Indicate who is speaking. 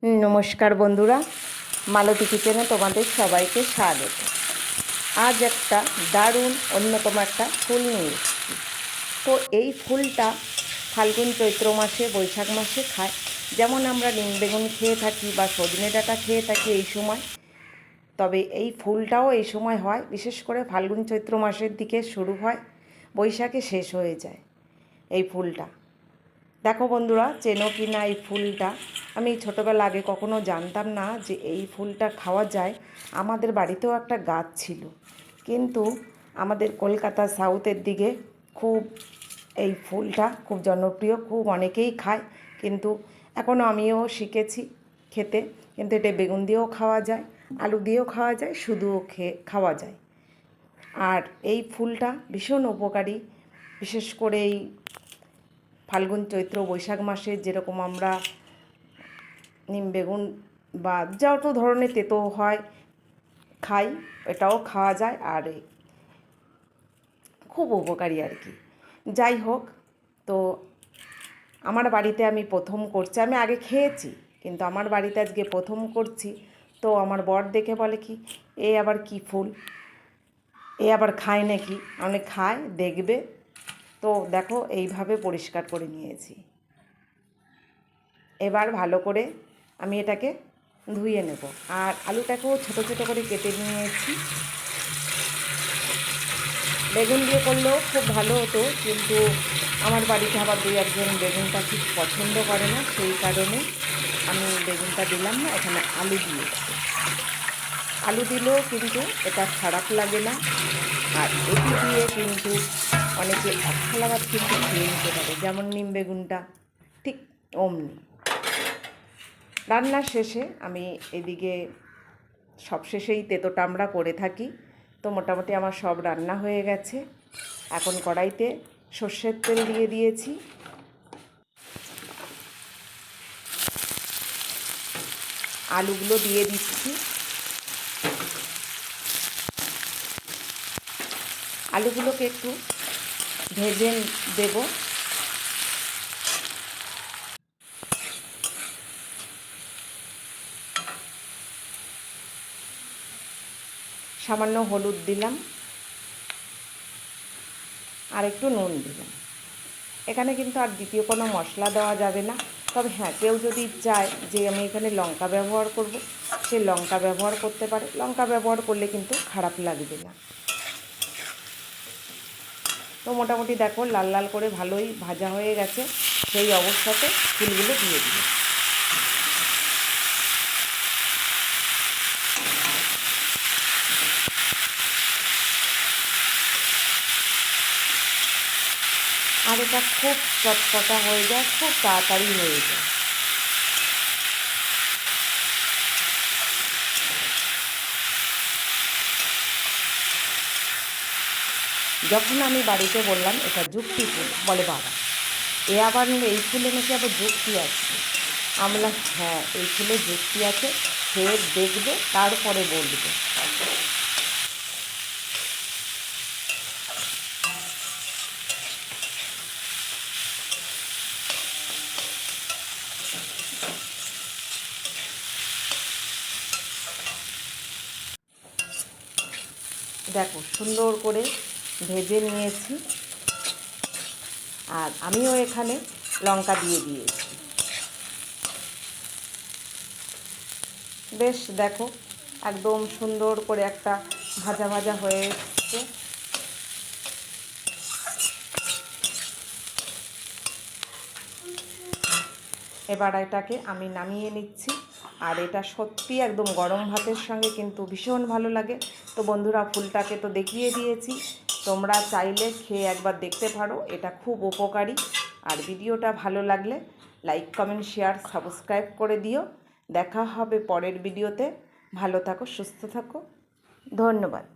Speaker 1: নমস্কার বন্ধুরা, মালতী কিচেনে তোমাদের সবাইকে স্বাগত। আজ একটা দারুণ অন্যতম একটা ফুল নিয়ে এসেছি। তো এই ফুলটা ফাল্গুন চৈত্র মাসে, বৈশাখ মাসে খায়। যেমন আমরা নিম বেগুন খেয়ে থাকি বা সজনে ডাঁটা খেয়ে থাকি এই সময়, তবে এই ফুলটাও এই সময় হয়। বিশেষ করে ফাল্গুন চৈত্র মাসের দিকে শুরু হয়, বৈশাখে শেষ হয়ে যায় এই ফুলটা। দেখো বন্ধুরা, চেনো কি না এই ফুলটা? আমি ছোটোবেলা আগে কখনো জানতাম না যে এই ফুলটা খাওয়া যায়। আমাদের বাড়িতেও একটা গাছ ছিল, কিন্তু আমাদের কলকাতা সাউথের দিকে খুব এই ফুলটা খুব জনপ্রিয়, খুব অনেকেই খায়। কিন্তু এখনও আমিও শিখেছি খেতে। কিন্তু এটা বেগুন দিয়েও খাওয়া যায়, আলু দিয়েও খাওয়া যায়, শুধুও খাওয়া যায়। আর এই ফুলটা ভীষণ উপকারী। বিশেষ করে এই ফাল্গুন চৈত্র বৈশাখ মাসে যেরকম আমরা নিম বেগুন বা যত ধরনের তেতো হয় খাই, এটাও খাওয়া যায়। আর খুব উপকারী আর কি। যাই হোক, তো আমার বাড়িতে আমি প্রথম করছি। আমি আগে খেয়েছি, কিন্তু আমার বাড়িতে আজকে প্রথম করছি। তো আমার বর দেখে বলে কি, এ আবার কি ফুল, এ আবার খায় নাকি? অনেক খায়, দেখবে। তো দেখো, এইভাবে পরিষ্কার করে নিয়েছি। এবার ভালো করে আমি এটাকে ধুয়ে নেব। আর আলুটাকেও ছোটো ছোটো করে কেটে নিয়েছি। বেগুন দিয়ে করলেও খুব ভালো হতো, কিন্তু আমার বাড়িতে আবার দুই একজন বেগুনটা ঠিক পছন্দ করে না, সেই কারণে আমি বেগুনটা দিলাম না, এখানে আলু দিয়েছি। আলু দিলেও কিন্তু এটা খারাপ লাগে না। আর এটি দিয়ে কিন্তু অনেকে এক থালা ভাত কিন্তু খেয়ে নিতে পারে, যেমন নিম বেগুনটা ঠিক অমনি। রান্নার শেষে আমি এদিকে সবশেষেই তেতোটা আমরা করে থাকি। তো মোটামুটি আমার সব রান্না হয়ে গেছে। এখন কড়াইতে সর্ষের তেল দিয়ে দিয়েছি। আলুগুলো দিয়ে দিচ্ছি। আলুগুলোকে একটু ভেজে দেব। সামান্য হলুদ দিলাম, আর একটু নুন দিলাম। এখানে কিন্তু আর দ্বিতীয় কোনো মশলা দেওয়া যাবে না। তবে হ্যাঁ, কেউ যদি চায় যে আমি এখানে লঙ্কা ব্যবহার করব, সে লঙ্কা ব্যবহার করতে পারে। লঙ্কা ব্যবহার করলে কিন্তু খারাপ লাগবে না। তো মোটামুটি দেখো, লাল লাল করে ভালোই ভাজা হয়ে গেছে। সেই অবস্থাতে ফুলগুলো দিয়ে দিই। আর এটা খুব চটপটা হয়ে যায়, খুব তাড়াতাড়ি হয়ে যায়। যখন আমি বাড়িতে বললাম এটা যুক্তি ফুল, বলে বাবা, এ আবার এই ফুলে নাকি আবার যুক্তি আছে। আমি বললাম হ্যাঁ, এই ফুলে যুক্তি আছে, খেয়ে দেখবে তারপরে বলবে। দেখো, সুন্দর করে ভেজে নিয়েছি। আর আমিও এখানে লঙ্কা দিয়ে দিয়েছি। বেশ দেখো, একদম সুন্দর করে একটা ভাজা ভাজা হয়ে এসছে। এবার এটাকে আমি নামিয়ে নিচ্ছি। আর এটা সত্যি একদম গরম ভাতের সঙ্গে কিন্তু ভীষণ ভালো লাগে। তো বন্ধুরা, ফুলটাকে তো দেখিয়ে দিয়েছি, তোমরা চাইলে খেয়ে একবার দেখতে পারো। এটা খুব উপকারী। আর ভিডিওটা ভালো লাগলে লাইক, কমেন্ট, শেয়ার, সাবস্ক্রাইব করে দিও। দেখা হবে পরের ভিডিওতে। ভালো থাকো, সুস্থ থাকো, ধন্যবাদ।